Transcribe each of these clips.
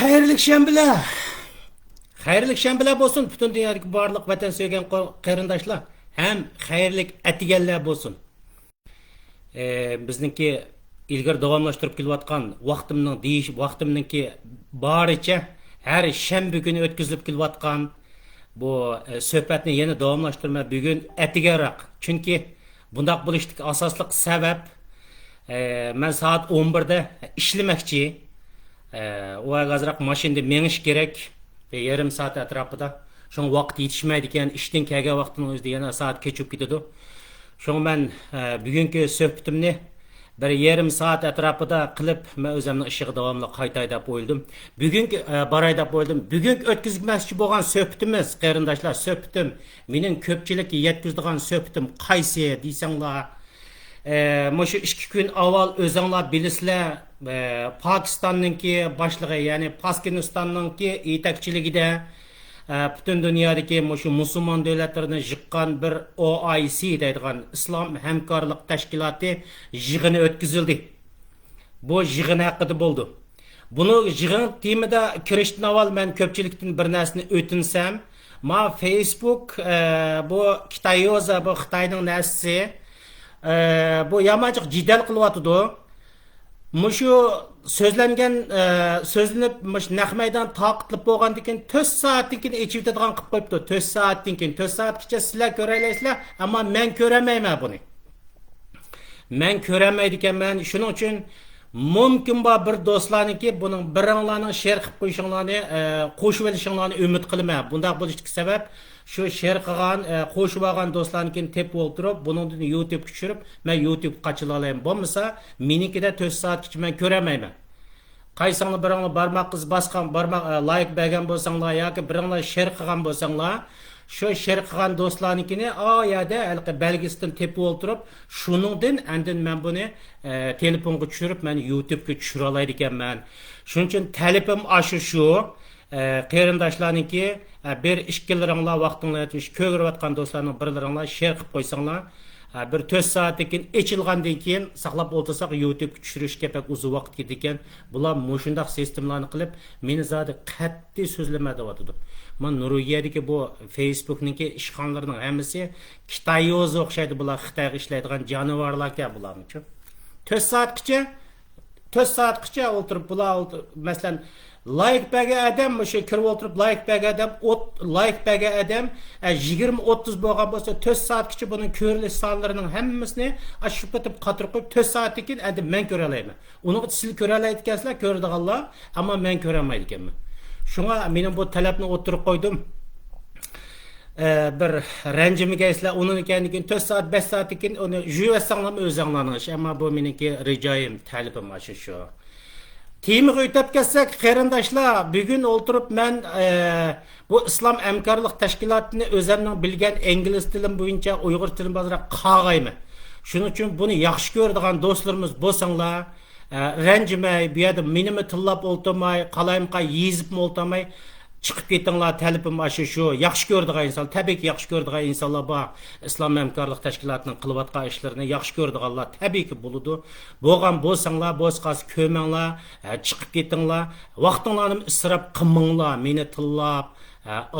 Xayrlik şembiler. Xayrlik şembiler bolsun bütün dünyadaki barlıq vatan söygen qarindaşlar. Hem xayrlik atiganlar bolsun. Bizninki ilgir davamlaştırıp kelayotgan vaqtimninki baricha har shanba kuni o'tkazilib kelayotgan bu suhbatni yana davomlashtirma bugun atigaroq. Chunki bundaq bo'lishlik asosliq sabab men soat 11da ishlamoqchi. O azraq mashinada menish kerak. Yarım saat atrofida. Şoň vaqt yetişmeydi ekan, işten kelgan vaqtning o'zida yana soat kechib ketadi. Şoň men bugungi suhbatimni bir yarım saat atrofida qilib, men o'zimning ishga davomli qaytay deb o'yladim. Bugungi baray deb o'yladim. Bugun o'tkazmoqchi bo'lgan suhbatimiz, qarindoshlar, suhbatim, mening ko'pchilikka yetkazadigan suhbatim qaysi deysanglar, Moşu 2 gün avval özünler bilisler Pakistan'ınki başlığı yani Pakistan'ınki yetakçiligide bütün dünyadaki moşu Müslüman devletlerine jıkkan bir OIC deydiğen İslam Hemkarlık Teşkilatı jığını ötküzüldü. Bu jığın hakkıda buldu. Bunu jığın temide kirişten avval ben köpçilikten bir nesini ötünsem ma Facebook bu Kitayyoza bu Xitayning nesisi bu yamancık cidal kılıvatıdı. Muşu sözlenip naq meydan taqıtlıp boğandan keyin 4 saatdan keyin içivdigan qilib qo'yibdi. 4 saatdan keyin 4 saatgacha sizlar ko'ralaysizlar, ammo men ko'ramayman buni. Men ko'ramaydi ekanman. Shuning uchun mumkin bor bir do'stlarniki buning biringlarning share qilib qo'yishinglarni, qo'shib olishinglarni umid qilaman. Bunday bo'lishiga sabab şu share qilgan, qo'shib olgan do'stlarnikini tepib o'ltirib, buningdan YouTube tushirib, men YouTube qachila olaman. Bo'lmasa, menikida 4 soatgacha men ko'ramayman. Qaysinglar biringlar barmoq qiz bosgan, barmoq like bergan bo'lsanglar yoki biringlar share qilgan bo'lsanglar, şu share qilgan do'stlarnikini oyada halqa belgisidan tepib o'ltirib, shuningdan andin men buni telefonga tushirib, men YouTube'ga tushira olaydi ekanman. Shuning uchun talabim shu qarindoshlarniki bir ishkilaringlar vaqtinglarni ko'rayotgan do'stlarning birlaringlar share qilib qo'ysanglar, bir 4 saatdan keyin ochilgandan keyin saqlab o'ltirsak YouTube tushirishga pek uzun vaqt ketgan. Bular mushundaq sistemlarni qilib, meni zodi qat'iy so'zlama deyotdi. Men Nuriyadagi bu Facebook'ningki ishxonalarining hammasi Xitoyga o'xshaydi, bular Xitoyga ishlaydigan jonivorlarga bularni. 4 saatgacha o'ltirib bular masalan like bergen adam şu kirib o'tirib like bergen adam like bergen adam 20-30 bo'lgan bo'lsa 4 soatgacha buning ko'rilish sonlarining hammasini shu qatib qatirib qo'yib 4 soatdan keyin endi men ko'ra olaman. Uni siz ko'ra oladigansizlar, ko'radiganlar, ammo men ko'ra olmaydi ekanman. Shunga mening bu talabni o'tirib qo'ydim. Bir ranjimigaysizlar, uning ekanligidan 4 soat 5 soatdan keyin uni juyasanglar o'zinglarning ish, ammo bu meniki rijoyim, talabim shu. Temiga o'tib ketsak, qarindoshlar, bugun o'ltirib men bu islom hamkorlik tashkilotini o'zimning bilgan ingliz tilim bo'yicha uyg'ur tilim bilan qag'ayman. Shuning uchun buni yaxshi ko'radigan do'stlarimiz bo'lsanglar, ranjimay, bu yerda menimi tillab o'ltirmay, qalayimqa yezib o'ltirmay chiqib ketinglar, talabim shu. Yaxshi ko'radigan inson, tabiiyki yaxshi ko'radigan insonlar bor. Islom hamkorlik tashkilotining qilayotgan ishlarini yaxshi ko'radiganlar tabiiyki bo'ladi. Bo'lgan bo'lsanglar, bo'sqas ko'manglar, chiqib ketinglar. Vaqtinglarni isrof qilmanglar, meni tillab,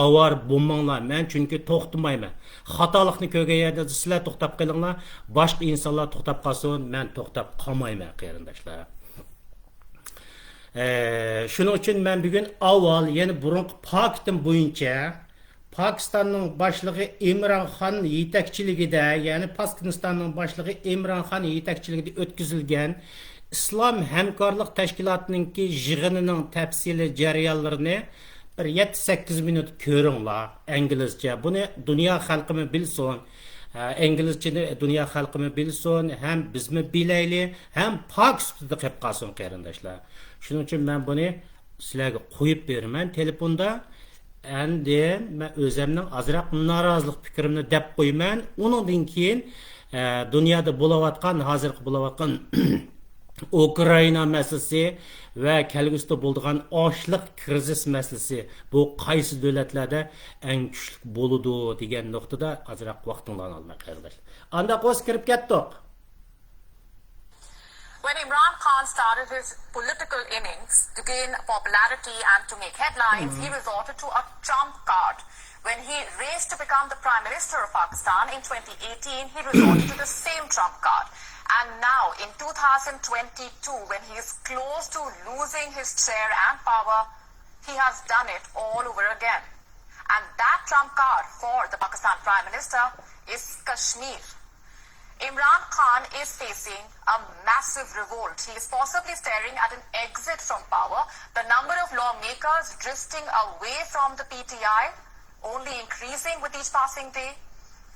avar bo'lmanglar. Men chunki to'xtamayman. Xatolikni ko'rgan yerda sizlar to'xtab qolinglar, boshqa insonlar to'xtab qolsin, men to'xtab qolmayman, qarindoshlar. Şunun için ben bugün avval yani burun Pakistan boyunca Pakistan'ın başlığı İmran Khan yetakçiligide yani Pakistan'ın başlığı İmran Khan yetakçiligide ötküzülgen İslam Hemkarlık Teşkilatı'nınki jığınının tepsili jarayonlarini bir 7-8 minut ko'ringlar İngilizce. Bunu dünya halkımı bilsin. İngilizceni dünya halkımı bilsin, hem bizmi bilayli, hem Pakistan'da qilib qolsin qarindoshlar. Shuning uchun men buni sizlarga qo'yib beraman telefonda. Endi men o'zimning azroq norozilik fikrimni deb qo'yman. Undan keyin dunyoda bo'layotgan, hozirgi bo'layotgan Ukraina masalasi ve kelgusida bo'ladigan ochliq krizis masalasi bu qaysi davlatlarda eng kuchli bo'ladi degan nuqtada azroq vaqtinglarni olmoq qarindoshlar. Anda qo'z kirib ketdik. When Imran Khan started his political innings to gain popularity and to make headlines, he resorted to a trump card. When he raced to become the Prime Minister of Pakistan in 2018, he resorted to the same trump card. And now, in 2022, when he is close to losing his chair and power, he has done it all over again. And that trump card for the Pakistan Prime Minister is Kashmir. Imran Khan is facing a massive revolt. He is possibly staring at an exit from power. The number of lawmakers drifting away from the PTI only increasing with each passing day.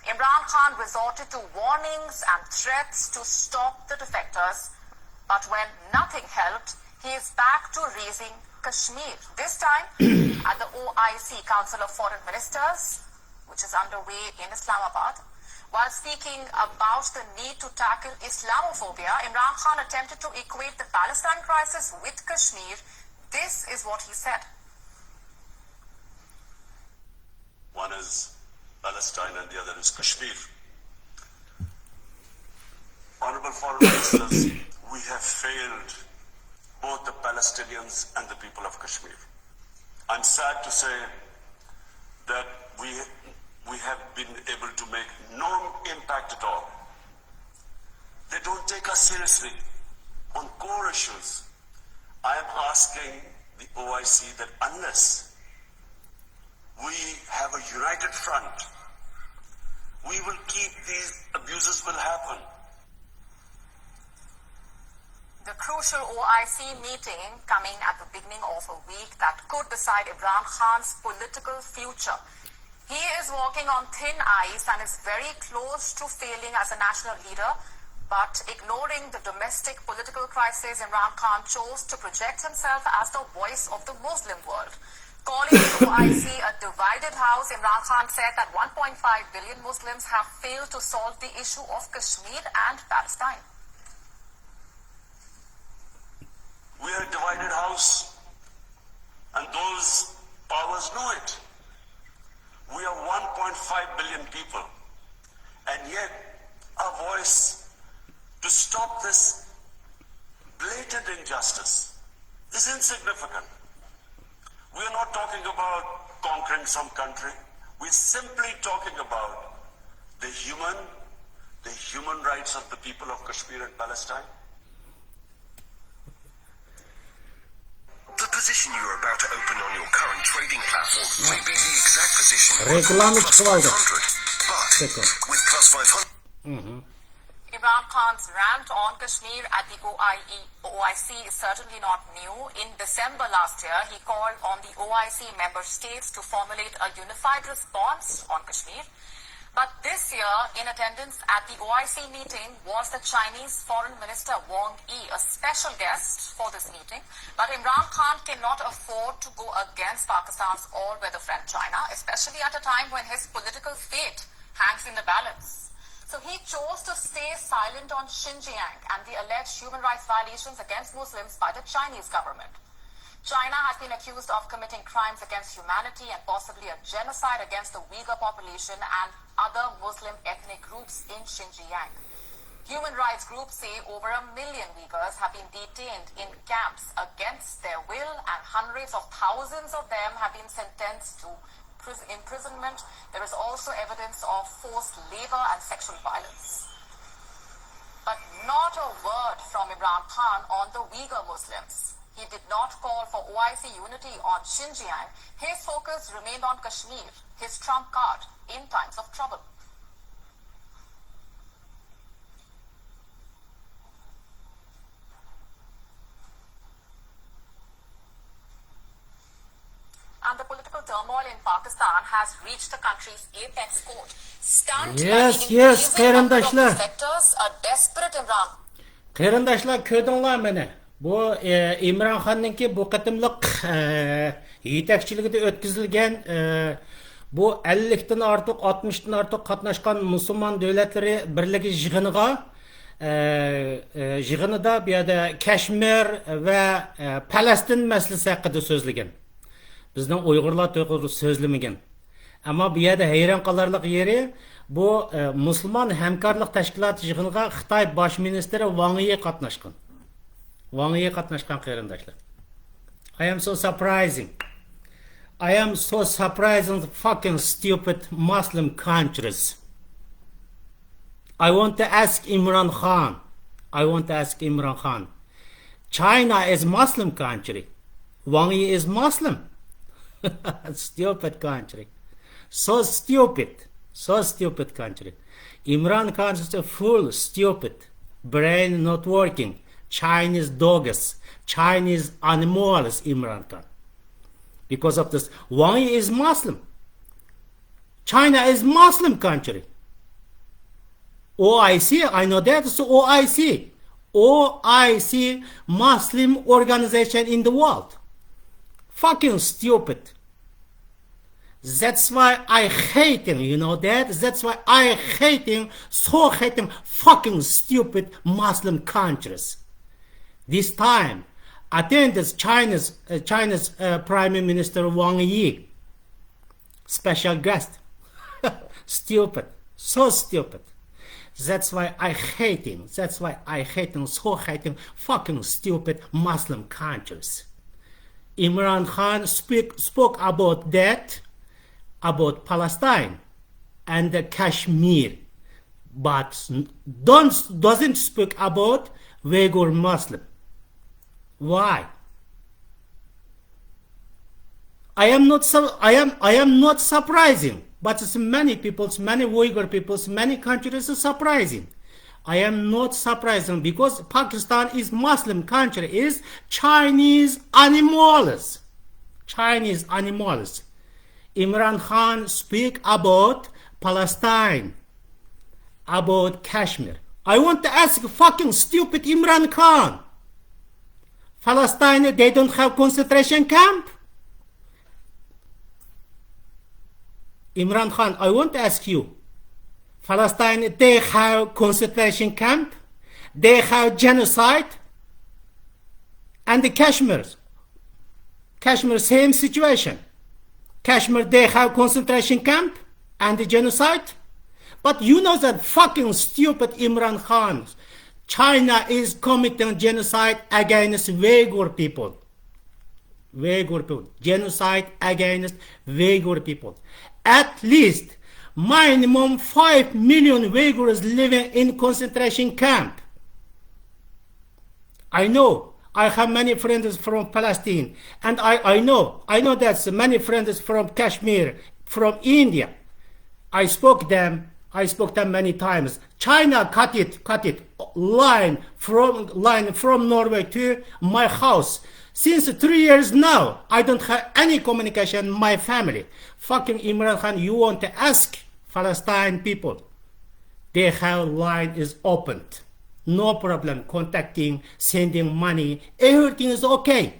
Imran Khan resorted to warnings and threats to stop the defectors. But when nothing helped, he is back to raising Kashmir. This time at the OIC Council of Foreign Ministers, which is underway in Islamabad. While speaking about the need to tackle Islamophobia, Imran Khan attempted to equate the Palestine crisis with Kashmir. This is what he said. One is Palestine and the other is Kashmir. Honorable Foreign Ministers, we have failed both the Palestinians and the people of Kashmir. I'm sad to say that we have been able to make no impact at all. They don't take us seriously on core issues. I am asking the OIC that unless we have a united front, we will keep these abuses will happen. The crucial OIC meeting coming at the beginning of a week that could decide Imran Khan's political future. He is walking on thin ice and is very close to failing as a national leader, but ignoring the domestic political crisis, Imran Khan chose to project himself as the voice of the Muslim world. Calling the OIC a divided house, Imran Khan said that 1.5 billion Muslims have failed to solve the issue of Kashmir and Palestine. We are a divided house, and those powers know it. We are 1.5 billion people, and yet our voice to stop this blatant injustice is insignificant. We are not talking about conquering some country. We're simply talking about the human rights of the people of Kashmir and Palestine. The position you are about to open on your current trading platform may be the exact position Reklamı plus çıkıvaldı. 500, but with plus 500. Imran Khan's rant on Kashmir at the OIC is certainly not new. In December last year, he called on the OIC member states to formulate a unified response on Kashmir. But this year, in attendance at the OIC meeting was the Chinese Foreign Minister Wang Yi, a special guest for this meeting. But Imran Khan cannot afford to go against Pakistan's all-weather friend China, especially at a time when his political fate hangs in the balance. So he chose to stay silent on Xinjiang and the alleged human rights violations against Muslims by the Chinese government. China has been accused of committing crimes against humanity and possibly a genocide against the Uyghur population and other Muslim ethnic groups in Xinjiang. Human rights groups say over 1 million Uyghurs have been detained in camps against their will, and hundreds of thousands of them have been sentenced to imprisonment. There is also evidence of forced labor and sexual violence. But not a word from Imran Khan on the Uyghur Muslims. He did not call for OIC unity on Xinjiang. His focus remained on Kashmir, his trump card in times of trouble. And the political turmoil in Pakistan has reached the country's apex court. Stunned Yes, by the yes, increasing number of qarindoshlar. defectors, a desperate Imran Qarindoshlar, ko'rdinglar meni. Bu İmran Xonninki bu qatimliq yetakchiligida o'tkazilgan bu 50 dan ortiq 60 dan ortiq qatnashgan musulmon davlatlari birligi yig'inida bu yerda Kashmir va Falastin masalasi haqida so'zlagan. Bizning Uyg'urlar to'g'ri so'zlamagan. Ammo bu yerda hayron qolarlik yeri bu musulmon hamkorlik tashkiloti yig'iniga Xitoy bosh ministri Wang Yi qatnashgan. Wang Yi katnaşkan kıyırındaşlar. I am so surprising. I am so surprising fucking stupid Muslim countries. I want to ask Imran Khan. I want to ask Imran Khan. China is Muslim country. Wang Yi is Muslim. Stupid country. So stupid. So stupid country. Imran Khan is a fool, stupid. Brain not working. Chinese dogs. Chinese animals, Imran Khan. Because of this, Wang Yi is Muslim. China is Muslim country. OIC, I know that is OIC. OIC, Muslim organization in the world. Fucking stupid. That's why I hating, you know that? That's why I hating, so hating fucking stupid Muslim countries. This time, attended China's Prime Minister Wang Yi. Special guest. Stupid. So stupid. That's why I hating. That's why I hating, so hating fucking stupid Muslim countries. Imran Khan spoke about that, about Palestine and Kashmir, but doesn't speak about Uyghur Muslim. Why? I am not surprising, but it's many people's, many Uyghur people's, many countries are surprising. I am not surprising because Pakistan is Muslim country, is Chinese animals. Chinese animals. Imran Khan speak about Palestine, about Kashmir. I want to ask fucking stupid Imran Khan. Palestine, they don't have concentration camp? Imran Khan, I want to ask you. Palestine, they have concentration camp? They have genocide? And the Kashmir, same situation. Kashmir, they have concentration camp and the genocide? But you know that fucking stupid Imran Khan, China is committing genocide against Uyghur people. Uyghur people. Genocide against Uyghur people. At least minimum 5 million Uyghurs living in concentration camp. I know. I have many friends from Palestine. And I know that many friends from Kashmir, from India. I spoke them many times. China cut it line from Norway to my house. Since 3 years now, I don't have any communication with my family. Fucking Imran Khan, you want to ask Palestine people. Their line is opened. No problem contacting, sending money. Everything is okay.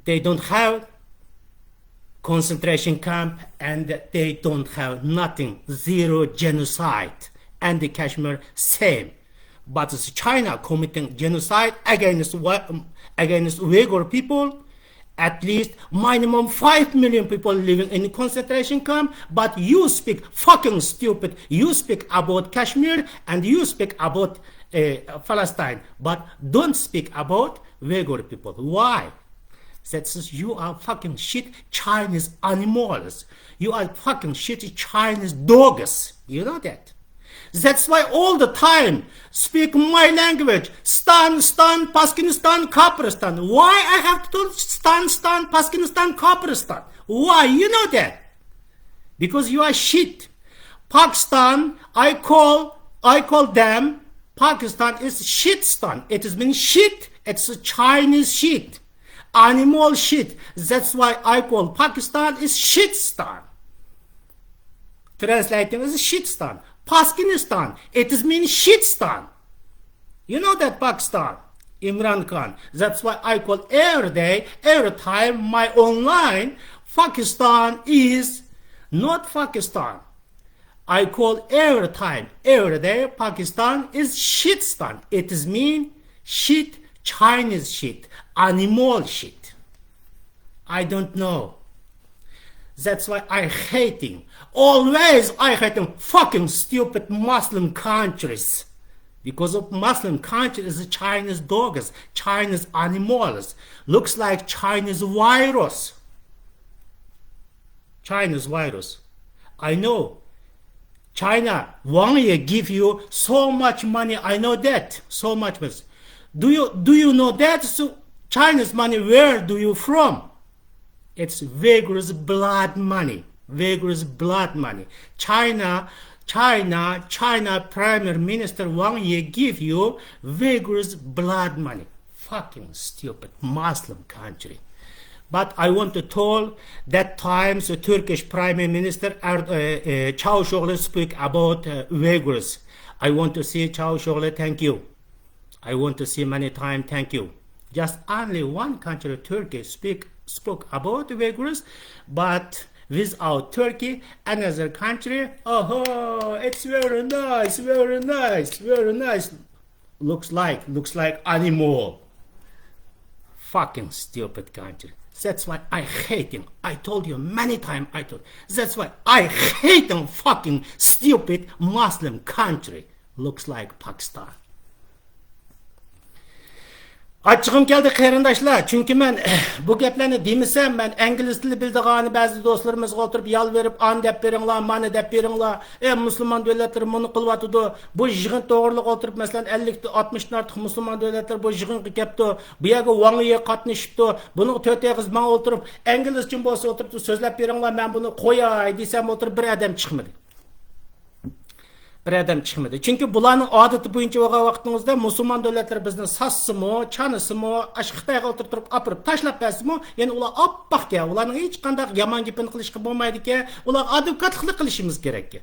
They don't have concentration camp and they don't have nothing. Zero genocide. And the Kashmir, same. But it's China committing genocide against Uyghur people. At least minimum 5 million people living in concentration camp. But you speak fucking stupid. You speak about Kashmir and you speak about Palestine. But don't speak about Uyghur people. Why? That's you are fucking shit Chinese animals. You are fucking shit Chinese dogs. You know that? That's why all the time speak my language. Stan, Pakistan, Kapristan. Why I have to Stan, Pakistan, Kapristan? Why? You know that? Because you are shit. Pakistan, I call them, Pakistan is shitstan. It is mean shit. It's a Chinese shit. Animal shit. That's why I call Pakistan is shitstan. Translating is shitstan. Pakistan, it is mean shitstan. You know that Pakistan, Imran Khan. That's why I call every day, every time my online, Pakistan is not Pakistan. I call every time, every day, Pakistan is shitstan. It is mean shit, Chinese shit, animal shit. I don't know. That's why I hating. Always I hating fucking stupid Muslim countries. Because of Muslim countries, Chinese dogs, Chinese animals, looks like Chinese virus. Chinese virus. I know. China, Wang Ye give you so much money. I know that. So much money. Do you know that? So Chinese money, where do you from? It's Uyghur's blood money. Uyghur's blood money. China Prime Minister Wang Ye give you Uyghur's blood money. Fucking stupid Muslim country. But I want to tell that times the Turkish Prime Minister Çavuşoğlu speak about Uyghurs. I want to see Çavuşoğlu, thank you. I want to see many times, thank you. Just only one country, Turkey, spoke about Uyghurs, but without Turkey, another country, oh, it's very nice, very nice, very nice. Looks like animal. Fucking stupid country. That's why I hate him. I told you many times, that's why I hate them fucking stupid Muslim country. Looks like Pakistan. Açığım geldi qarindaşlar. Çünkü ben bu gaplarni demisem, ben İngiliz tili bildiğini bazı dostlarımızga oturup yal verip an dep beringlar, mani dep beringlar. Müslüman devletler bunu qılwatıdı. Bu yığın doğruluq oturup mesela 50-60'dan artıq Müslüman devletler bu yığınga kepti. Bu yerga Wang Ye qatnaşıptı. Bunun töte qız bana oturup İngilizce bolsa oturup sözlep beringlar, ben bunu qo'yay desem oturup bir adam chiqmadi. Bir adam çıkmadı. Çünkü bulanın adeti boyunca o vaxtımızda Müslüman devletler bizden sassımı, çanısımı, Xitayga oturtup apırıp taşlap bəsimi, yani ular appak ya, ularning hiç qanday yaman gepini qilishga bo'lmaydi ki, ular advokatlik qilishimiz kerak ki.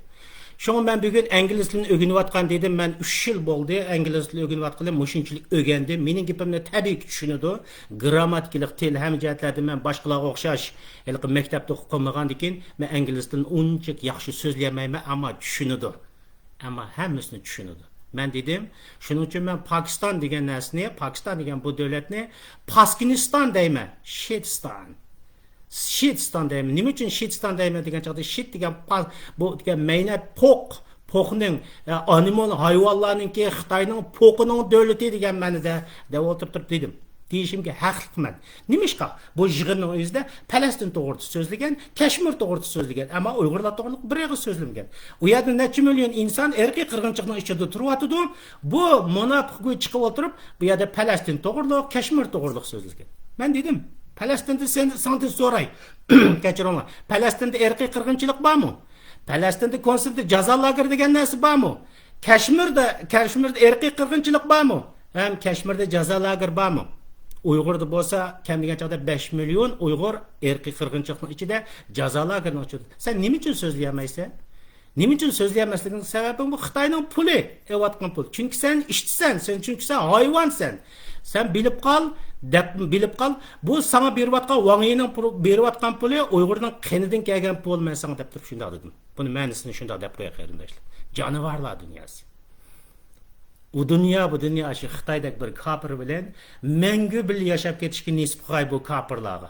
Şoň ben bugün İngiliz tilini öğreniyotgan dedim. Ben 3 yıl boldu İngiliz tilini öğreniyotganım, mushunchalik öğrendim. Mening gepimni tabiiy tushunadi. Grammatikalik til ham jihatlarda men boshqalarga o'xshash, ilqi maktabda o'qib qolmagandan keyin men İngiliz tilini unchalik yaxshi so'zlayolmayman, ammo tushunadi. Ama hemmisini düşünürdü. Ben dedim, şunun için ben Pakistan degen narsani, Pakistan degen bu devletni Paskinistan deyman, Shitstan deyman. Nima uchun Shitstan deyman degan chog'da shit degan bu degan mayna po'qning animal hayvonlarninki Xitoyning po'qining davlati degan ma'noda deb o'tirib dedim. Deyishimga haqliqman. Nimishqa bu yig'inning o'zida Falastin to'g'risida so'zlagan, Kashmir to'g'risida so'zlagan, ammo Uyg'urlar to'g'risida bir og'iz so'zlangan. U yerda necha million inson irqiy qirg'inchilikning ichida turyapti. Bu munofiqga chiqib o'tirib, bu yerda Falastin to'g'riliq, Kashmir to'g'riliq so'zlagan. Men dedim, Falastinda sendan so'ray. Kechiringlar. Falastinda irqiy qirg'inchilik bormi? Falastinda konsentrasiya jazo lageri degan narsa bormi? Kashmirda irqiy qirg'inchilik bormi? Ham Kashmirda jazo lageri bormi? Uyg'urda bo'lsa, kam degan chog'da 5 million Uyg'ur irqiy qirg'inchilikning ichida jazo lagerini ochadi. Sen nima uchun so'zlayolmaysan? Nima uchun so'zlayolmasliging sababi bu Xitoyning puli, evatgan pul. Chunki sen ishchisan, chunki sen hayvonsan. Sen bilib qol, bu sana berayotgan Wang Yening berayotgan puli Uyg'urning qinidan kelgan pul, men sana deb turib shunday dedim. Buni ma'nosini shunday deb qo'ya qarindoshlar. Jonivorlar dunyosi. Bu dünya şu Xitoydagi bir kafir bilan mangu bil yashab ketishga nisb qo'y bu kafirlarga.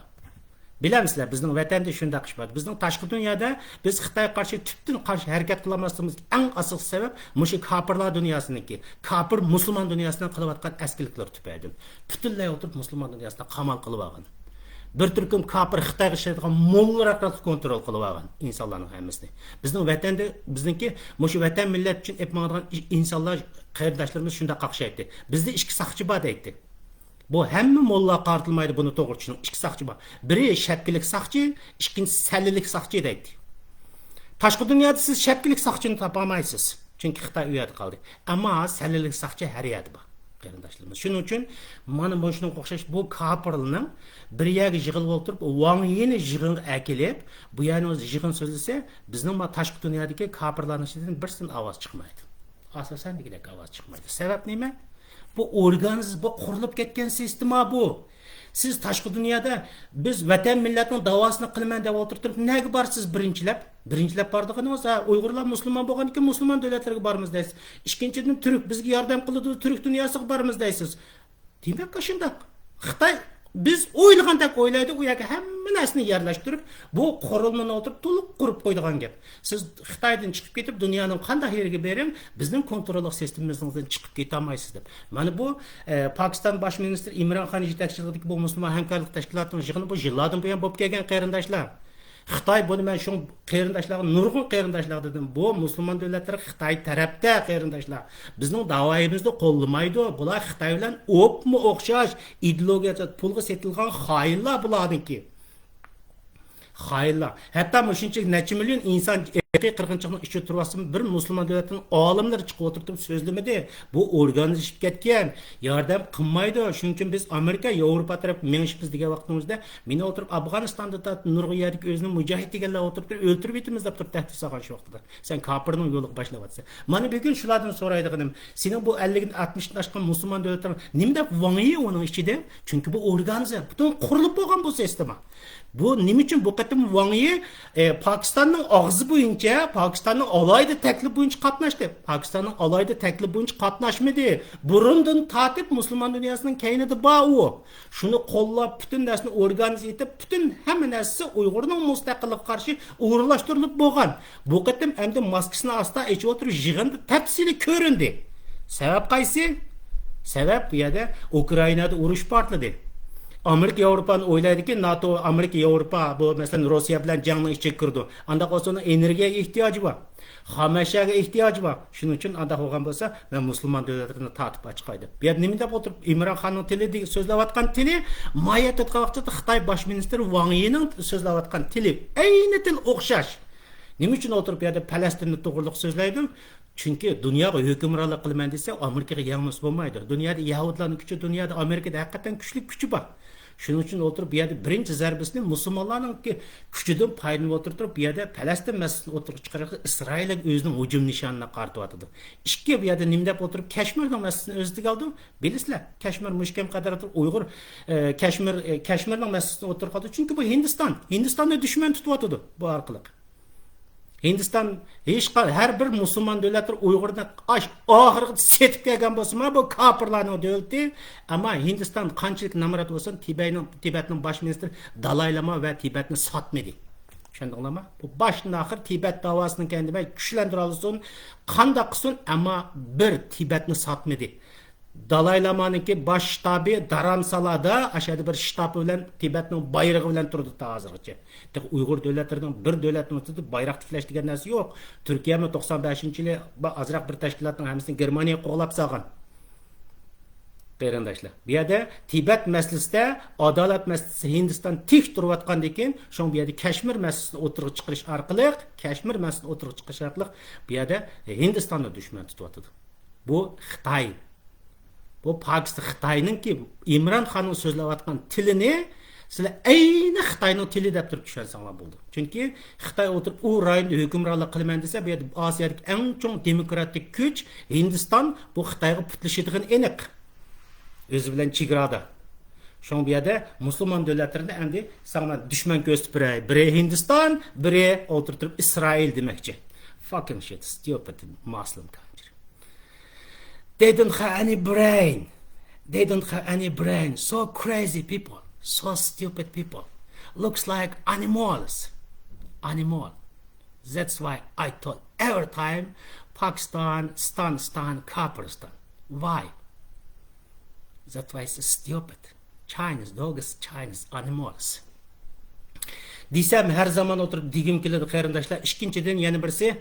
Bilamsizlar, bizning vatanda shunday qilishadi. Bizning tashqi dunyoda biz Xitoyga qarshi tubdan qarshi harakat qilmasligimiz eng asosiy sabab mushu kafirlar dunyosiniki. Kafir musulmon dunyosidan qilayotgan askiliklar tufayli. Butunlay o'tirib musulmon dunyosida qamal qilib olgan. Bir turkum kafir Xitoyga ishlaydigan mollalar kontrol qilib olgan insonlarning hammasini. Bizning vatanda bizniki mushu vatan millat uchun epmag'an insonlar qarindoshlarimiz shunda qaqshaydi. Bizda ikki saqchi bor deydi. Bu hamma molla qartilmaydi, buni to'g'ri tushuning. Ikki saqchi bor. Biri shapkilik saqchi, ikkinchisi sallilik saqchi deydi. Tashqi dunyoda siz shapkilik saqchini topolmaysiz. Chunki Xitoy u yerda qoldi. Ammo sallilik saqchi har yerda bor. Qarindoshlarimiz. Shuning uchun mana bu shunga o'xshash bu kafirlarning bir yerga yig'ilib o'tirib, Wang Yeni yig'inga akilib, bu yana o'z yig'in so'zlasa, bizning tashqi dunyodagi kafirlarning ichidan birsin ovoz chiqmaydi. Asosan degidek ovoz chiqmaydi. Sabab nima? Bu organizm, bu qurilib ketgan sistema bu. Siz tashqi dunyoda biz vatan millatning davosini qilaman deb o'tirib, nega borsiz birinchilab bordig'ingiz, Uyg'urlar musulmon bo'lgan ekan, musulmon davlatlarga boramiz deysiz. Ikkinchidan turk bizga yordam qiladi, turk dunyosiga boramiz deysiz. Demak, shunday Xitoy biz o'ylagandek o'ylaydi, u yerga hamma narsani yerlashtirib, bu qurilmani o'tirib to'liq qurib qo'ydigan gap. Siz Xitoydan chiqib ketib, dunyoning qanday yeriga bering, bizning kontrollik sistemamizdan chiqib keta olmaysiz deb. Mana bu Pokiston bosh ministri Imron Xon yetakchiligidagi bu musulmon hamkorlik tashkilotining yig'ini bu yillardan buyon bo'lib kelgan qarindoshlar. Xitoy buni men shu qarindoshlarga nurg'un qarindoshlar dedim. Bu musulmon davlatlar Xitoy tarafda qarindoshlar. Bizning da'voyimizni qo'llamaydi. Bular Xitoy bilan o'pmi o'xshash ideologiyada pulga setilgan xoinlar bularniki. Xayırlar. Hatta şunchalik necha million inson qirg'inchilikning ichida turibsizmi, bir musulmon davlatining olimlari chiqib o'tirib so'zlamadi. Bu organizashib ketgan, yordam qilmaydi. Shuning uchun biz Amerika, Yevropa taraf mengishmiz degan vaqtimizda meni o'tirib Afg'onistonda nurg'un yerlik o'zini mujohid deganlar o'tirib o'ltirib etimiz deb turib tahdid solgan shu vaqtda. Sen kofirning yo'liga boshlavyapsan. Mana bugun shulardan so'raydiganim, sening bu 50 60dan oshgan musulmon davlatlar nima deb vangiyi uning ichida? Chunki bu organizatsiya butun qurilib bo'lgan bu sistema. Bu nima uchun bu qatim Wang Yi Pokistonning og'zi bo'yicha, Pokistonning alayda taklif bo'yicha qatnashdi. Pokistonning alayda taklif bo'yicha qatnashmadi. Burundan tatib musulmon dunyosining kaynida bor u. Shuni qo'llab, butun narsani organize etib, butun hamma narsa Uyg'urning mustaqilligiga qarshi o'rinlashtirilib bo'lgan. Bu qatim endi maskasini asta ichib o'tirib yig'indi tafsili ko'rindi. Sabab qaysi? Sabab bu yerda Ukrainada urush portladi. Amerika Yevropani o'ylaydiki, NATO, Amerika Yevropa bu masalan Rossiya bilan jangni ichiga kirdi. Unda qolsa energiyaga ehtiyoji bor. Xomashyaga ehtiyoji bor. Shuning uchun unda bo'lgan bo'lsa, men musulmon davlatlarini tatib chiqaydi. Bu yer nima deb o'tirib Imron Xonning tili so'zlayotgan tili, mayat etgan vaqtda Xitoy bosh ministri Wang Yining so'zlayotgan tili ayni til o'xshash. Nima uchun o'tirib bu yerda Falastinni to'g'riliq so'zlaydi? Chunki dunyoga hukmronlik qilaman desa, Amerikaga yangish bo'lmaydi. Dunyoda Yahudlarning kuchi, dunyoda Amerikada haqiqatan kuchli kuchi bor. Shuning uchun o'tirib bu yerda birinchi zarbasini musulmonlarning kuchidan foydalanib o'tirib bu yerda Falastin masalasini o'tirib chiqarib Isroil o'zining hujum nishonini qartyapti. Ikki bu yerda nima deb o'tirib Kashmirning masalasini o'ziga oldi. Bilasizlar, Kashmir mushkam qadar Uyg'ur Kashmirning masalasini o'tirib qoldi. Chunki bu Hindistonni dushman tutyapti bu orqali. Hindiston her bir musulmon davlati Uyg'urni oxirgi setib kelgan bo'lsa, bu kofirlarning davlati, ammo Hindiston qanchalik namrat bo'lsin, Tibetning bosh ministri Dalay Lama va Tibetni sotmadi. Tushundinglarmi? Bu boshdan oxir Tibet davosini kendime kuchlantira olsin, qanday qilsin, ammo bir Tibetni sotmadi. Dalay Lama'nınki baş ştabi Dharamsalada aşağıda bir ştabı bilen Tibet'nin bayrağı bilen turdu ta hazırlıkça. Uygur devletlerinin bir devletinin tutup bayrak tifleş degan narsa yok. Türkiye mi 95-yili azraq bir teşkilatın hemsini Germaniya qo'g'lab salgan. Qarindoshlar. Bu yerda Tibet masalasida adolat masalasi Hindiston tik turayotgandan keyin, shon bu yerda Kashmir masalasini o'tirib chiqarish orqali, bu yerda Hindistonni dushman tutyapti. Bu Xitoy. Bu Pakistan Xitoyning ki Imron Xonning so'zlayotgan tilini sizlar ayni Xitoyning tili deb turib tushunsanlar bo'ldi. Chunki Xitoy o'tirib u rayonda hukmronlik qilaman desa, bu yerda Osiyodagi eng chong demokratik kuch Hindiston bu Xitoyga putlashadigan aniq. O'zi bilan chegarada. Shon bu yerda musulmon davlatlarida endi sana dushman ko'rsatib biri Hindiston, biri o'tirib Isroil demoqchi. Fucking shit, stupid Muslim country. They don't have any brain. So crazy people. So stupid people. Looks like animals. That's why I thought every time Pakistan, Stan, Kafiristan. Why? That's why it's stupid. Chinese dogs, Chinese animals. Desem her zaman oturup digim keladi qarindoshlar. Ikkinchidan yana birisi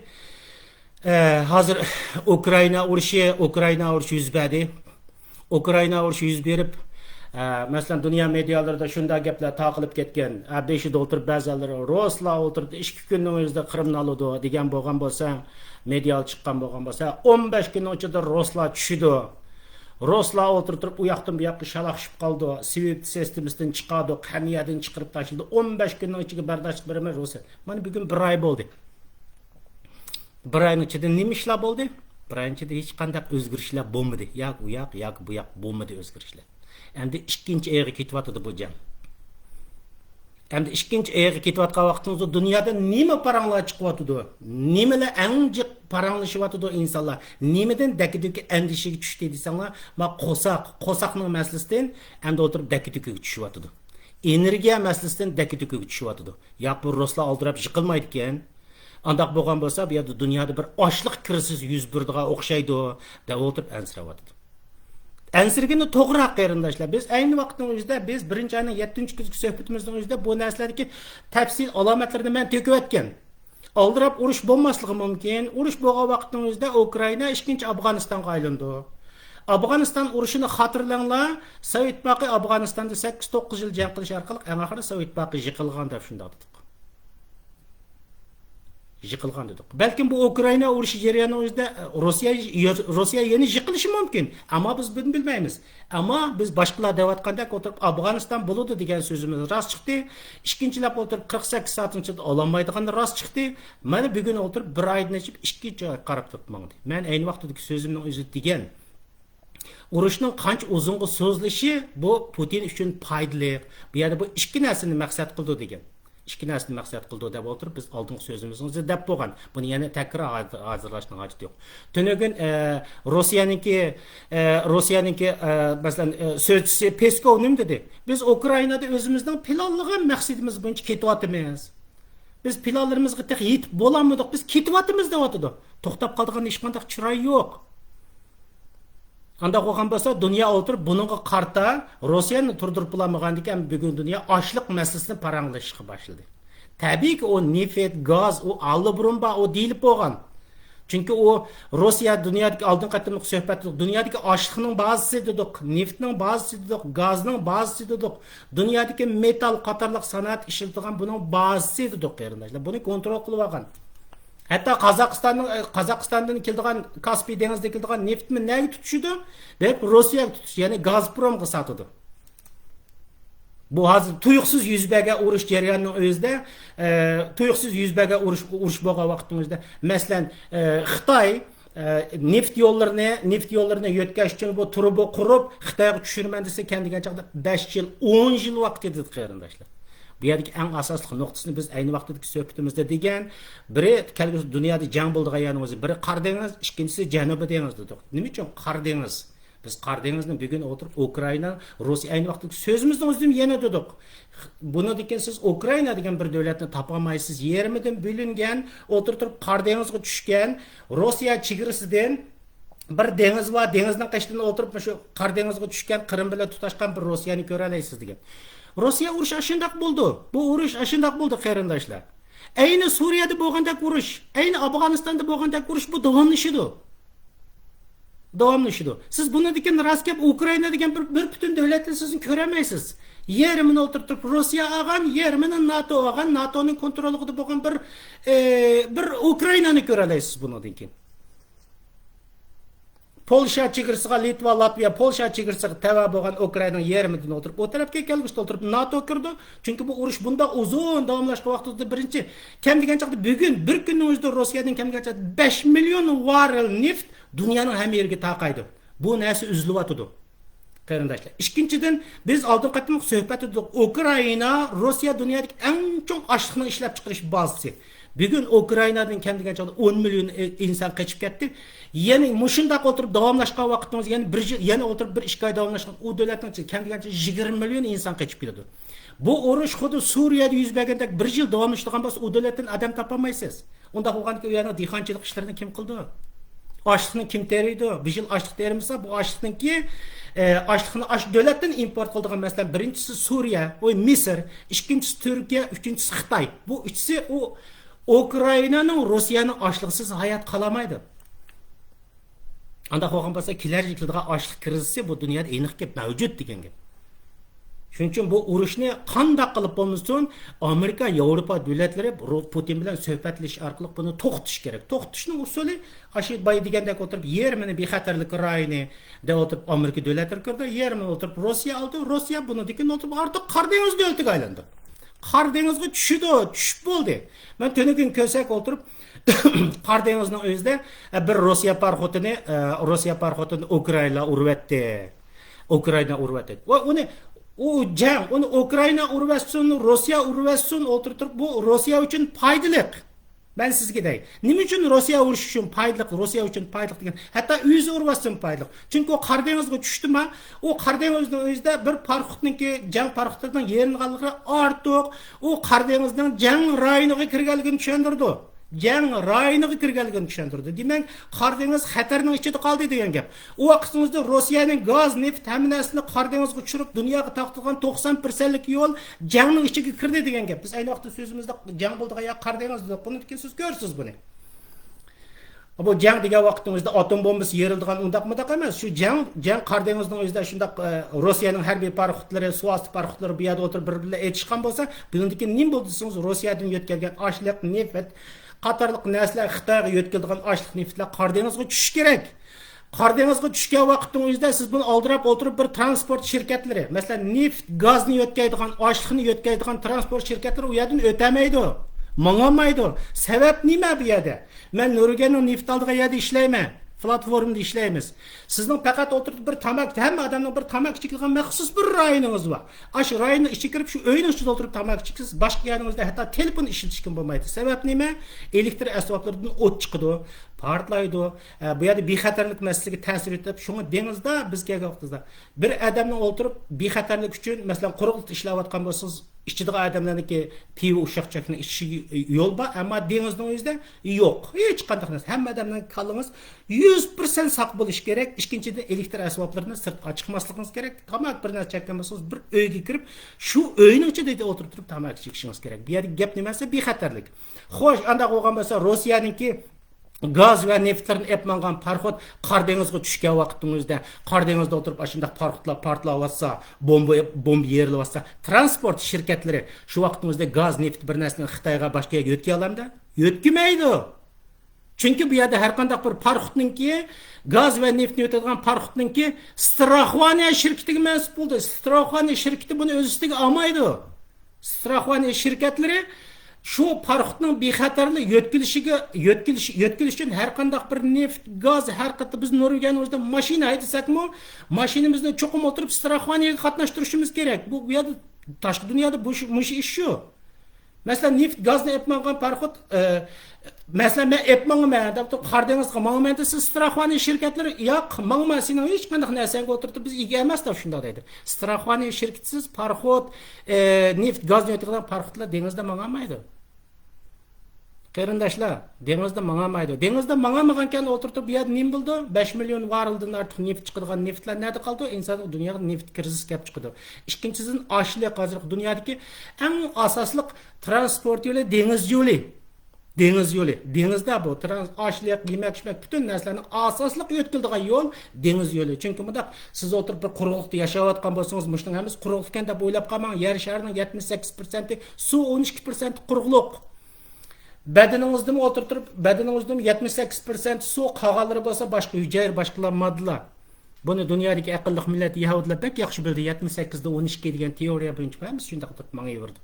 hazır Ukrayna urushi yuz berdi. Ukrayna urushi yuz berib, masalan dünya medialarida shunday gaplar taqilib ketgan. Beshida o'tirib ba'zilari Ruslar o'tirdi, 2 kunning o'zida Qrimni oldi degan bo'lgan bo'lsa, medial chiqqan bo'lgan bo'lsa, 15 kun ichida Ruslar tushdi. Ruslar o'tirib u yoqdan bu yoqqa shalaqshib qoldi. Swift sistemasidan chiqadi, qamiyadan chiqarib tashildi. 15 kunning ichiga bardoshlik bermay Ruslar. Mana bugun 1 oy bo'ldi. 1 oyning ichida nima ishlar bo'ldi? 1 oy ichida hech qanday o'zgarishlar bo'lmadi. Yo'q u yoq bu yoq bo'lmadi o'zgarishlar. Endi ikkinchi oyga ketyapti bu jang. Hem de ikkinchi ayaga ketayotgan vaqtingizda dunyoda nima paranglar chiqyapti? Nimalar eng jiq paranglashyapti insonlar? Nimadan dakidiki andishiga tushdi desanglar, ma qo'saqning masalasidan endi o'tirib dakidikiga tushyapti. Energiya masalasidan dakidikiga tushyapti. Yo'q, bu ruslar oldirab yiqilmaydi ekan. Andaq bo'lgan bo'lsa, bu yerda dunyoda bir ochliq kirsiz yuz berdigan o'xshaydi deb o'tirib ansirayapti. Ansirgini to'g'ri qarindoshlar. Biz ayni vaqtning o'zida biz 1-oyning 7-kunlik suhbatimizning o'zida bu narsalardagi tafsil alomatlarini men to'kib o'tgan. Oldirab urush bo'lmasligi mumkin. Urush bo'lgan vaqtning o'zida Ukraina 2-Afg'onistonga aylandi. Afg'oniston urushini xotirlanglar. Sovet Ittifoqi Afg'onistonda 8-9 yil jang qilish orqali eng oxiri Sovet Ittifoqi yiqilgan deb shunday dedik. Yıkılgan dedik. Belki bu Ukrayna urushi jarayoni o'zida Rossiya yana yiqilishi mumkin. Ama biz bunu bilmaymiz. Ama biz boshqalar deyotgandek o'tirib Afg'oniston bo'ladi degan so'zimiz rost chiqdi. Ikkinchilab o'tirib 48 soat ichida ololmaydigan rost chiqdi. Mana bugun o'tirib bir oydan ichib ikkinchi oy qarab turibman. Men ayni vaqtdagi so'zimning o'zi degan. Urushning qancha uzunga so'zlishi bu Putin uchun foydali. Bu yerda bu ikki narsani maqsad qildi degan. İki narsani maqsad qildi deb o'tirib biz oldingi so'zimizni deb bo'lgan. Buni yana takror hozirlashning hojati yo'q. Tunugin Rossiyaningki masalan so'zchisi Peskov nima dedi? Biz Ukrainada o'zimizning planlagan maqsadimiz bo'yicha ketyapmiz. Biz planlarimizga yetib bo'lolmadik, biz ketyapmiz deyotdi. To'xtab qoldigan hech qanday chiroy yo'q. Anda qo'ygan bo'lsa, dunyo o'tirib buningga qarta Rossiyani turdirib bo'lmagandikan bugun dunyo ochliq masalasini paranglashishga boshladi. Tabiiyki o neft, gaz, o allıburun o deyilib bo'lgan. Chunki o Rossiya dunyodagi oldin qatimliq suhbatda dunyodagi ochliqning bazasi dedik, neftning bazasi dedik, gazning bazasi dedik, dunyodagi metal qatorliq sanoat ishlatilgan buning bazasi dedik qarindoshlar. Buni kontrol qilib olgan. Hatta Qozog'istondan keldigan Kaspiy dengizidan keldigan neftni nega tutishdi? Deb Rossiya tutish, ya'ni Gazpromga sotdi. Bu hozir tuyuqsiz yuz bergan urush jarayonining o'zida, tuyuqsiz yuz bergan urush bo'lgan vaqtning o'zida, masalan, Xitoy neft yo'llarini yo'tkash uchun bu turbo qurib, Xitoyga tushirman desa, kendiga chaqda 5 yil, 10 yil vaqt ketdi qarindoshlar. Bu yerdagi eng asosli nuqtasini biz ayni vaqtdagi suhbatimizda degan, biri kelgusi dunyoda jang bo'ldigan yana o'zi, biri Qor dengiz, ikkinchisi Janubiy dengiz dedik. Nima uchun Qor dengiz? Biz Qor dengizni bugun o'tirib Ukraina, Rossiya ayni vaqtdagi so'zimizning o'zida yana dedik. Buni degan siz Ukraina degan bir davlatni topolmaysiz, yerimidan bo'lingan, o'tirib Qor dengiziga tushgan Rossiya chegarasidan bir dengiz va dengizning qashtidan o'tirib shu Qor dengiziga tushgan Qrim bilan tutashgan bir Rossiyani ko'ra olasiz degan. Rossiya urushi shunday bo'ldi. Bu urush shunday bo'ldi qarindoshlar. Ayni Suriyada bo'lgandek urush, ayni Afg'onistonda bo'lgandek urush bu davomlashadi. Siz buni degan raskab Ukraina degan bir butun davlatni sizni ko'ramaysiz. Yerimini o'tirib Rossiya olgan, yerimini NATO olgan, NATOning kontrolida bo'lgan bir Ukrainani ko'ra olasiz bundan keyin. Polsha chegarasiga Litva, Latviya, Polsha chegarasiga tava bo'lgan Ukrainaning yerimidan o'tirib, o tarafga kelgishda o'tirib NATO kirdi. Chunki bu urush bunda uzun davomlashgan vaqtida birinchi kam degan chaqda bugun bir kunning o'zida Rossiyadan kam degan chaqda 5 million barrel neft dunyoning hamma yeriga taqaydi. Bu narsa uzilyotdi. Qarindoshlar. Ikkinchidan biz oldin qatimliq suhbat etdik. Ukraina, Rossiya dunyodagi eng chong ochliqni ishlab chiqarish bazasi. Bugün Ukraynadan kam degan chog'da 10 million inson qochib ketdi. Ya'ni mushunda o'tirib davomlashgan vaqtimiz, ya'ni bir yil, yana o'tirib bir 2 oy davomlashgan u davlatning kam degan 20 million inson qochib ketdi. Bu urush xuddi Suriyada yuz bergandek bir yil davomlashgan bo'lsa, u davlatdan odam topolmaysiz. Unda bo'lganki, yana dehqonchilik ishlarini kim qildi? Ochliqni kim teriydi? Bir yil ochliq terimsa, bu ochliqniki ochliqni davlatdan import qildigan masalan birinchisi Suriya, o Misr, ikkinchisi Turkiya, uchinchisi Xitoy. Bu uchisi u Ukrayna'nın Rossiyaning ochliqsiz hayot qolamaydi. Anda qo'ygan bo'lsa, kelarlikdagi ochliq krizisi bu dunyoda aniqki mavjud degan gap. Shuning uchun bu urushni qanday qilib bo'lmasin, Amerika, Yevropa davlatlari Putin bilan suhbatlashish orqali buni to'xtatish kerak. To'xtatishning usuli Ashid Bay degandek o'tirib, yermini bexatarlik rayoni deb o'tirib Amerika davlatlari kirdi, yermini o'tirib Rossiya oldi. Rossiya buni degan o'tirib ortiq Qor dengizi davlatiga aylandi. Qor dengiziga tushib bo'ldi. Men tunugin ko'sak o'tirib Qor dengizining o'zida bir Rossiya parxotini Ukraina urvatdi. Va uni O jang, onu Ukrayna urvatsin, Rossiya urvatsin, o'tirib bu Rossiya uchun foydali. Ben sizga dey. Nima uchun Rossiya urush uchun foydali, Rossiya uchun foydali degan. Hatto o'zi urvatsin foydali. Chunki o Qor dengizga tushdimi? O Qor dengizning o'zida bir parxutniki jang parxutidan yeringanligi ortiq, o Qor dengizining jang rayoniga kirganligini tushundirdi. Jang rayoniga kirganligini tushuntirdi. Demak, Qor dengiz xatarning ichida qoldi degan gap. U vaqtimizda Rossiyaning gaz, neft ta'minotini Qor dengizga tushirib, dunyoga taqtirgan 90%lik yo'l jangning ichiga kirdi degan gap. Biz ayni vaqtda so'zimizda jang bo'ldi ya Qor dengizda. Buni siz ko'rsiz buni. Bu jang degan vaqtimizda atom bombasi yerildigan undaq emas. Shu jang Qor dengizining o'zida shundaq Rossiyaning harbiy parxutlari, suvosti parxutlari bu yerda o'tirib bir-birlariga aytishgan bo'lsa, bugünkü nima bo'ldi desangiz, Rossiyadan yetkazgan ashliq, neft qatorliq narsalar Xitoyga yetkazilgan ashliq neftlar Qor dengiziga tushishi kerak. Qor dengiziga tushgan vaqtning o'zida siz buni oldirab o'tirib bir transport şirketlari, masalan neft, gazni yetkazadigan, ashliqni yetkazadigan transport şirketlari u yerdan o'tamaydi. Mangolmaydi. Sebep nima bu yerda? Men Nurgenning neft oldiga yerda ishlayman. Platformada ishlaymiz. Sizning faqat o'tirib bir tamak, hamma odamning bir tamak chekilgan maxsus bir rayoningiz bor. Ash rayonni ichiga kirib shu uyning ichida o'tirib tamak cheksiz, boshqa yeriningizda hatto telefon ishlatishga bo'lmaydi. Sabab nima? Elektr asboblardan o't chiqadi, portlaydi. Bu yerda bexatarlik masalasiga ta'sir etib, shunga dengizda bizga vaqtida bir odamning o'tirib bexatarlik uchun, masalan, quruqlik ishlayotgan bo'lsangiz, ishchidagi odamlarniki pivo ushaqchakni ichishi yo'l bor, ammo dengizning o'zida yo'q. Hech qanday narsa. Hamma odamning qalbingiz 100% saq bo'lish kerak. Ikkinchidan elektr asboblarini sirtqa chiqmasligingiz kerak. Tamak bir narsa chekkan bo'lsangiz, bir uyga kirib, shu uyning ichida o'tirib turib tamak chekishingiz kerak. Bu yerda gap nimasi? Bexatarlik. Xo'sh, anda bo'lgan bo'lsa Rossiyaningki gaz va neftlarni epmangan parxot Qor dengiziga tushgan vaqtingizda, Qor dengizida o'tirib shunday parxotlar portlayotsa, bomba yerilyotsa, transport şirketlari shu vaqtingizda gaz, neft bir narsani Xitoyga boshqa yerga yetkazay olamda? Yetkazmaydi. Chunki bu yerda har qanday bir parxotninki gaz va neftni o'tadigan parxotninki Straxvaniya shirkatiga mansub bo'ldi. Straxvaniya shirkati buni o'z ustiga olmaydi. Straxvaniya shirkatlari şu parxutning bexatarlik yetkilish uchun har qanday bir neft, gaz, har qatda biz Norvegiyanimizda mashina haydasakmi, mashinamizni cho'qim o'tirib Straxvaniyaga qatnashtirishimiz kerak. Bu yerda tashqi dunyoda bu ish shu. Masalan, neft, gazni epmangan parxut, masalan, men epmanman deb Qor dengizga mangman desa, Straxvaniya shirkatlari yo'q, mangman, sen hech qanday narsaga o'tirib biz ega emas deb shunday deydi. Straxvaniya shirkatsiz parxut, neft, gazni o'tadigan parxutlar dengizda mangolmaydi. Qarindoshlar, dengizda mangolmaydi. Dengizda mangolmagankan o'tirib bu yerda nima bo'ldi? 5 million varldan ortiq neft chiqadigan neftlar nerede qoldi? İnsan dunyoda neft krizis kelib chiqdi. Ikkinchidan, ashliq hozir dunyodagi eng asosli transport yo'li dengiz yo'li. Dengiz yo'li. Dengizda bu ashliq, yemak-ichmak bütün narsalarni asosli yetkazadigan yo'l dengiz yo'li. Chunki bunda siz o'tirib bir quruqlikda yashayotgan bo'lsangiz, mushning hammasi quruqlikdan deb o'ylab qolmang. Yer sharining 78% suv, 12% quruqlik. Bedeningizdan o'tirib, bedeningizdan 78% suv, qolganlari bo'lsa boshqa hujayr, boshqa moddalar. Buni dunyodagi aqlli millat yahudilar pek yaxshi bildi. 78 da 12 degan teoriya bo'yicha hamma shunday qilib mangayverdi.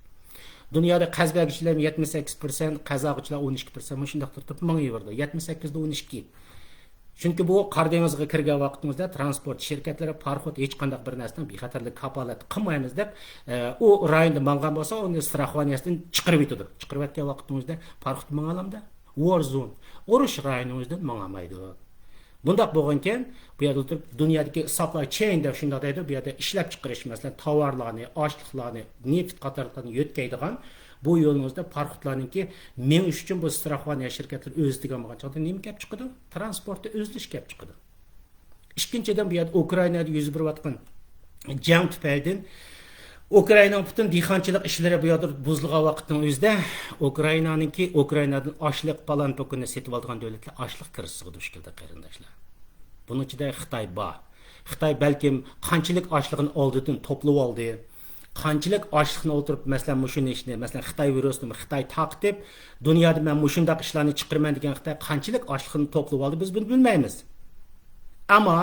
Dunyoda qazg'agichlar 78%, qazog'ichlar 12%, shunday qilib mangayverdi. 78 da 12. Chunki bu Qor dengiziga kirgan vaqtimizda transport shirkatlari parxot hech qanday bir narsadan bexatarlik kapolat qilmaymiz deb u rayonda mangan bo'lsa, uni Straxvaniyasidan chiqarib yetadi. Chiqarib yetgan vaqtimizda parxot mangalamda war zone, urush rayonimizdan mangamaydi. Bundaq bo'lganken, bu yerda o'tirib dunyodagi supply chain deb shunday deydi, bu yerda ishlab chiqarish, masalan, tovarlarni, ashliqlarni, neft qatorlarni yetkazadigan bu yo'lingizda parxutlarningki men uchun bu Straxvaniya shirkatlari o'z degan bo'lgan chog'da nima kelib chiqadi? Transportda o'zlish kelib chiqadi. Ikkinchidan bu yerda Ukrainada yuz berayotgan jang tufaylidan Ukrainaning butun dehqonchilik ishlari bu yerda buzilgan vaqtning o'zida Ukrainadan ashliq palan pokuni setib olgan davlatlar ashliq kirisiga duch keldi qarindoshlar. Buning ichida Xitoy bor. Xitoy balkim qanchalik ashliqni oldidan to'plab oldi. Qanchalik ashliqni o'tirib, masalan, mushun ishni, masalan, Xitoy virusini Xitoy taqib, dunyoda men mushundaq ishlarni chiqarman degan Xitoy qanchalik ashliqni to'plab oldi, biz buni bilmaymiz. Ammo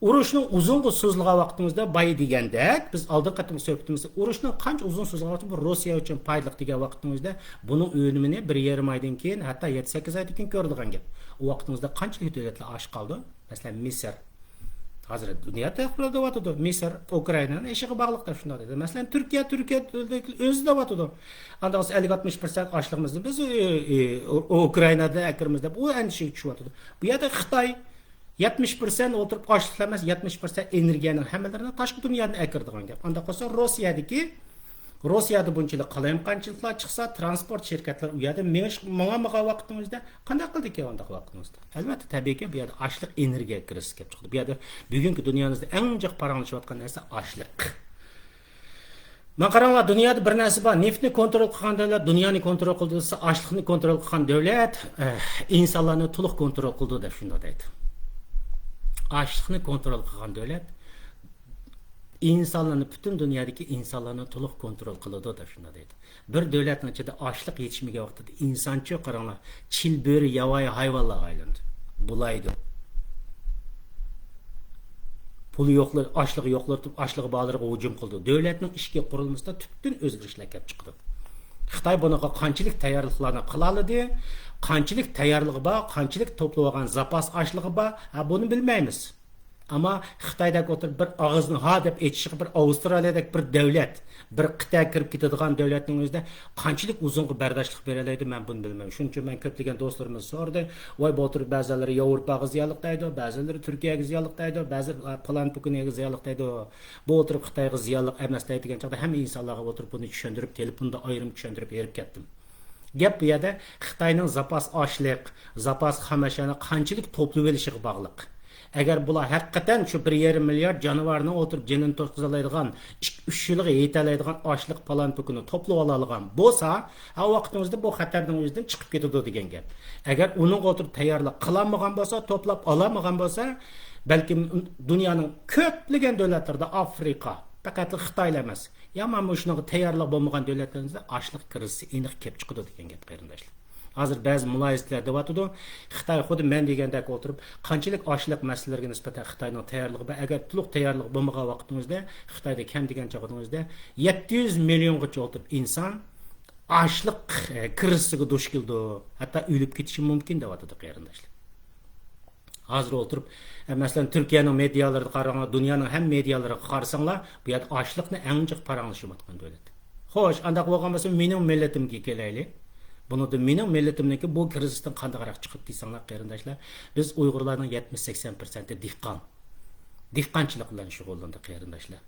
urushning uzun so'zilgan vaqtimizda bay degandek, biz oldin qatim suhbatimizda urushning qancha uzun so'zilgan vaqti bu Rossiya uchun foydali degan vaqtimizda buning o'nimini 1,5 oydan keyin, hatto 7-8 oydan keyin ko'rdigan gap. U vaqtimizda qanchalik davlatlar osh qoldi? Masalan, Misr, Hozir dunyo taqdirida deyotdi. Misr, Ukrainani eshiga bog'liq deb shunday dedi. Masalan, Turkiya o'zi deyotdi. Anda 50-60% ochlig'imizni biz Ukrainada akirmiz deb u andishaga tushyapti. Bu yerda Xitoy 70% o'tirib ochliqlar emas, 70% energiyaning hammalarini tashqi dunyodan akirdigan gap. Anda qolsa Rossiyada bunchalik qalayimqanchiliklar chiqsa, transport shirkatlari u yerda menga vaqtimizda qanday qildik unda vaqtimizda? Albatta, tabiiyki bu yerda ochliq energiya kirisi kelib chiqdi. Bu yerda bugungi dunyomizda eng jiq paranglashayotgan narsa ochliq. Men qaranglar, dunyoda bir narsa bor. Neftni kontrol qilgan davlat, dunyoni kontrol qildi desa, ochliqni kontrol qilgan davlat insonlarni to'liq kontrol qildi deb shunday deydi. Ochliqni kontrol qilgan davlat insonlarni, butun dunyodagi insonlarni to'liq kontrol qiladi deb shunday deydi. Bir davlatning ichida ochliq yetishmagan vaqtida insonchi qaranglar, chilbiri, yovvoyi hayvonlarga aylandi. Bulaydi. Puli yo'qlar, ochlig'i yo'qlar, ochlig'i bog'lariga hujum qildi. Davlatning ishga qurilmasida tubdan o'zgarishlar kelib chiqdi. Xitoy bunaqa qanchalik tayyorliklarni qila oladi, qanchalik tayyorligi bor, qanchalik to'plab olgan zapas ochlig'i bor, buni bilmaymiz. Ama Xitoydagi o'tirib bir og'izni ha deb aytishiga bir Avstraliyadagi bir davlat, bir qit'a kirib ketadigan davlatning o'zida qanchalik uzunga bardoshlik bera oladi, men buni bilmayman. Shuning uchun men ko'plagan do'stlarimiz so'rdi, voy bu o'tirib ba'zilari Yevropaga ziyonliq deydi, ba'zilari Turkiyaga ziyonliq deydi, ba'zi plan Pukinaga ziyonliq deydi. Bu o'tirib Xitoyga ziyonliq emas deydigan chaqda hamma insonlarga o'tirib buni tushuntirib, telefonda ayrim tushuntirib berib ketdim. Gap bu yerda Xitoyning zapas ochliq, zapas xamashani qanchalik to'plab olishiga bog'liq. Agar bular haqiqatan shu 1,5 milliard jonivorni o'tirib jinini to'xtalaydigan, 3 yilga yetalaydigan ochliq falan pukini to'plab oladigan bo'lsa, ha vaqtimizda bu xatarning o'zidan chiqib ketadi degan gap. Agar uning o'tirib tayyorlik qilamagan bo'lsa, to'plab olamagan bo'lsa, balki dunyoning ko'plagan davlatlarida Afrika, faqat Xitoy emas, mana shunaqa tayyorlik bo'lmagan davlatlarimizda ochliq kirisi aniq kelib chiqadi degan gap qarindoshlar. Hozir ba'zi muloyizlar deyotdi, Xitoy xuddi men degandek o'tirib, qanchalik ochliq masalalarga nisbatan Xitoyning tayyorligi bor. Agar to'liq tayyorlik bo'lmagan vaqtimizda, Xitoyda kam degan chog'imizda 700 milliongacha o'tirib inson ochliq kirisiga duch keldi. Hatto o'lib ketishi mumkin deyotdi qarindoshlar. Hozir o'tirib, masalan Turkiyaning medialarida qaranglar, dunyoning ham medialariga qarasanglar, bu yerda ochliqni eng jiq paranglashayotgan davlat. Xo'sh, undaq bo'lgan bo'lsa, mening millatimga kelaylik. Bunu da mening millatimniki bu krizisdan qandayroq chiqib deysanglar qarindoshlar, biz Uyg'urlarning 70-80% dehqonchilik bilan shug'ullanadi qarindoshlar.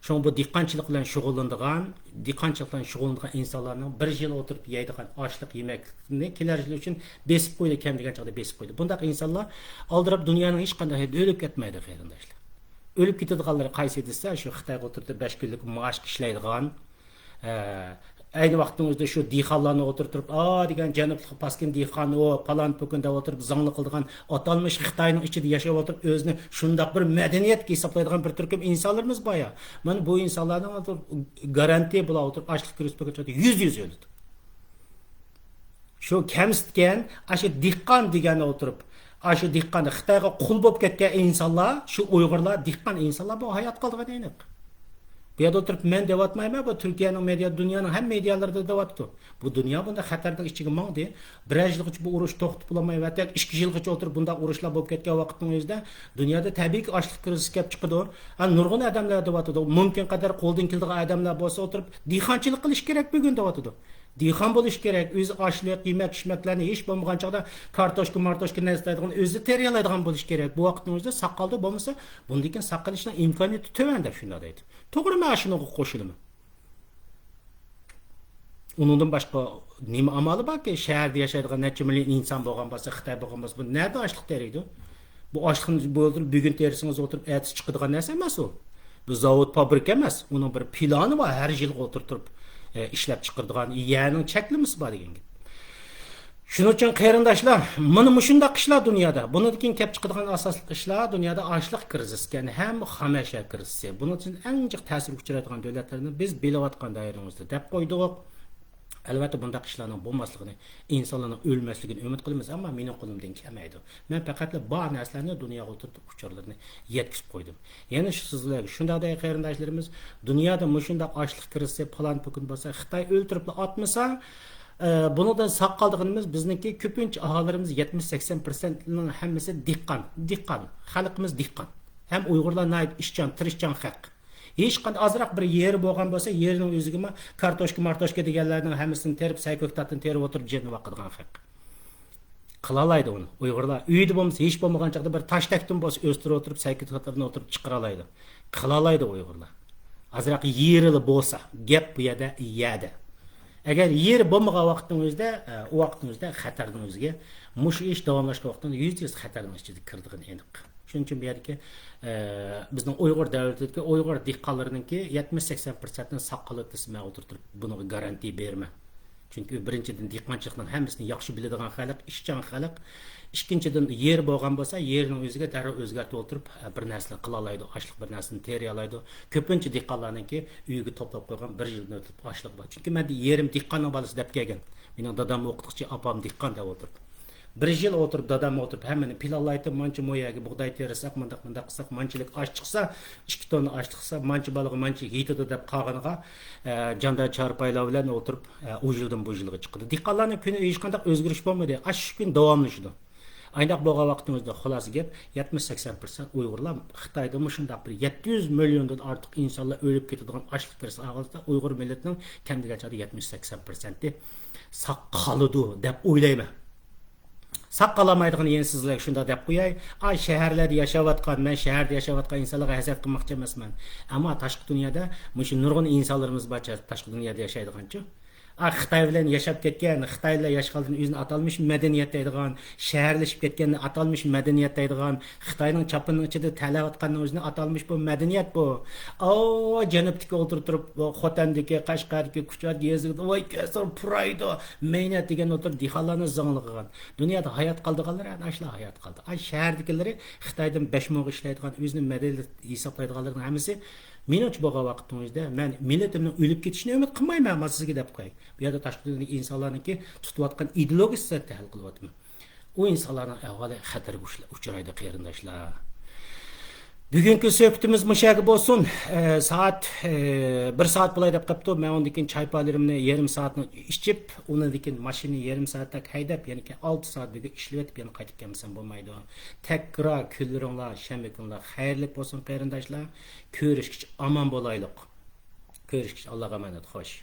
Şu bu dehqonchilik bilan shug'ullanadigan insonlarning bir yil o'tirib yeydigan ochliq yemakni kelar yil uchun besib qo'ydi, kam degan chog'da besib qo'ydi. Bundaq insonlar aldirab dunyoning hech qanday o'lib ketmaydi qarindoshlar. O'lib ketadiganlar qaysi desa, shu Xitoyga o'tirib 5 kunlik maosh ishlaydigan, aynı vaqtimizda shu dehqonlarni o'tirib, degan janublik paskin dehqon o falan pukunda o'tirib zangli qildigan atalmış Xitoyning ichida yashab o'tirib o'zini shundoq bir madaniyatga hisoblaydigan bir turkum insonlarimiz bor. Mana bu insonlarning garantiya bilan o'tirib ochlik kirishga 100 o'ldi. Shu kamsitgan, shu dehqon degani o'tirib, shu dehqonni Xitoyga qul bo'lib ketgan insonlar, shu Uyg'urlar dehqon insonlar bu hayot qoldigan aniq. Bu yerda o'tirib men deyotmayman, bu Turkiyaning media, dunyoning ham medialarida deyotdi. Bu dunyo bunda xatarning ichiga mangdi. Bir yilgacha bu urush to'xtab bo'lmay va 2 yilgacha o'tirib bunda urushlar bo'lib ketgan vaqtning o'zida dunyoda tabiiy ochlik krizi kelib chiqdi. Nurg'un odamlar deyotdi. Mumkin qadar qo'ldan keladigan odamlar bo'lsa o'tirib dehqonchilik qilish kerak bugun deyotdi. Dehqon bo'lish kerak. O'zi ochlik, yemak-ishmaklarni hech bo'lmagan chog'da kartoshka, martoshka narsalardan o'zi tayyorlaydigan bo'lish kerak. Bu vaqtning o'zida soqolda bo'lmasa, bundan saqlanishning imkoniyati to'van deb shunday deydi. To'g'ri men shunaqa qo'shilaman. Undan boshqa nima amali borki, shaharda yashaydigan necha million inson bo'lgan bo'lsa, Xitoy bo'lgan bo'lsa, bu nerda ochliq teriydi? Bu ochliqni bo'ldirib, bugun terisingiz o'tirib, ertasi chiqadigan narsa emas u. Bu zavod, fabrika emas. Uning bir plani bor, har yil o'tirib ishlab chiqaradigan, ya'ning cheklimisi bor degan gap. Shuning uchun qarindoshlar, mana shunday ishlar dunyoda. Bundan keyin kelib chiqadigan asosli ishlar dunyoda ochliq krizisi, ya'ni ham xamasha krizisi. Buning uchun eng jiq ta'sir uchraydigan davlatlarni biz bilayotgan doiramizda deb qo'ydik. Albatta bunday ishlarning bo'lmasligini, insonlarning o'lmasligini umid qilamiz, ammo mening qo'limdan kelmaydi. Men faqat bor narsalarni dunyoga o'tirib uchurlarni yetkazib qo'ydim. Yana shu sizlarga shunday qarindoshlarimiz, dunyoda shunday ochliq krizisi plan pukun bo'lsa, Xitoy o'ltirib atmasa, bundan saq qoldig'imiz bizniki ko'pincha aholilarimiz 70-80% ning hammasi dehqon. Xalqimiz dehqon. Hem Uygurlar nayt işcan, tirişcan haq. Hech qanday azroq bir yeri bo'lgan bo'lsa, yerining o'ziga kartoshka deganlarning hammasini terib, sayko'ktatni terib o'tirib jerni vaqadigan haq. Qilalaydi uni Uyg'urlar. Uyda bo'lmasa, hech bo'lmagan chaqda bir tashtakdan bo'lsa o'stirib o'tirib, sayko'ktatni o'tirib chiqaralaydi. Qilalaydi Uyg'urlar. Azroq yerili bo'lsa, gap bu yerda yadi. Agar yer bo'lmagan vaqtning o'zida, u vaqtning o'zida xatarning o'ziga mush ish davomlashgan vaqtda 100% xatarning ichida kirdigini aniq. Shuning uchun bu yerdagi bizning Uyg'ur davlatidagi Uyg'ur dehqonlarininki 70-80% saqolib desma o'tirib buniga garantiya berma. Chunki birinchidan dehqonchilikning hammasini yaxshi biladigan xalq, ishchan xalq. Ikkinchidan yer bo'lgan bo'lsa, yerning o'ziga darrov o'zgartib o'tirib bir narsani qila oladi, ochliq bir narsani teriy oladi. Ko'pincha dehqonlarningki uyiga to'plab qo'ygan 1 yildan o'tib ochliq bor. Chunki men yerim dehqonning bolasi deb kelgan. Mening dadam o'qituvchi, opam dehqon deb o'tirdi. 1 yil o'tirib dadam o'tirib hammani pilallaydi, mancha moyaga bug'doy terisak, mundaq qilsak, manchilik osh chiqsa, 2 tonna osh chiqsa, mancha balig'i mancha yetadi deb qolganiga janda charpaylar bilan o'tirib u yildan bu yilga chiqdi. Dehqonlarning kuni hech qanday o'zgarish bo'lmadi. Shu kun davomlashdi. Ayndaq bo'lgan vaqtimizda xolos gap 70-80% Uyg'urlar Xitoyda shundaq bir 700 milliondan ortiq insonlar o'lib ketadigan ochlik birisi og'izda Uyg'ur millatining kamdigacha 70-80% saq qoladi deb o'ylayman. Saq qolamaydigan yana sizlarga shunda deb qo'yay. Ay shaharlarda yashayotgan, men shaharda yashayotgan insonlarga hasad qilmoqchi emasman. Ammo tashqi dunyoda shu nurg'un insonlarimiz bor, tashqi dunyoda yashaydiganchi. Xitoy bilan yashab ketgan, Xitoylar yashqaldan o'zini atalmış madaniyat deydigan, shaharlashib ketganni atalmış madaniyat deydigan, Xitoyning chapinining ichida talayotganni o'zini atalmış bu madaniyat bu. Janubdagi o'tirib turib, Xotandagi, Qashqardagi, Kuchadagi yezigida voy kasar puraydi, mehnat degan o'tirib dehqonlarni zanglagan. Dunyoda hayot qoldiganlar ana shular hayot qoldi. Shahardagilar Xitoydan 5 ming ishlaydigan, o'zini madaniyat hisoblaydiganlarning hammasi Menimcha bo'lgan vaqtimizda men millatimning o'lib ketishini umid qilmayman, men sizga deb qo'yay. Bu yerda tashqi dunyodagi insonlarningki tutayotgan ideologiyasini hal qilyapman. U insonlarning ahvoli xatarga uchraydi, qarindoshlar. Bugungi suhbatimiz mushaga bo'lsin. Soat 1 soat bo'lay deb qopti. Men undan keyin chaypalarimni yarim soatni ichib, undan keyin mashinani yarim soatda haydab, ya'ni 6 soat birga ishlab etib, yana qaytib kelsam bo'lmaydi. Tekrar kunlaringlar, shanba kunlar xayrli bo'lsin qarindoshlar. Ko'rishguncha omon bo'laylik. Ko'rishguncha Allohga emanet, xo'sh.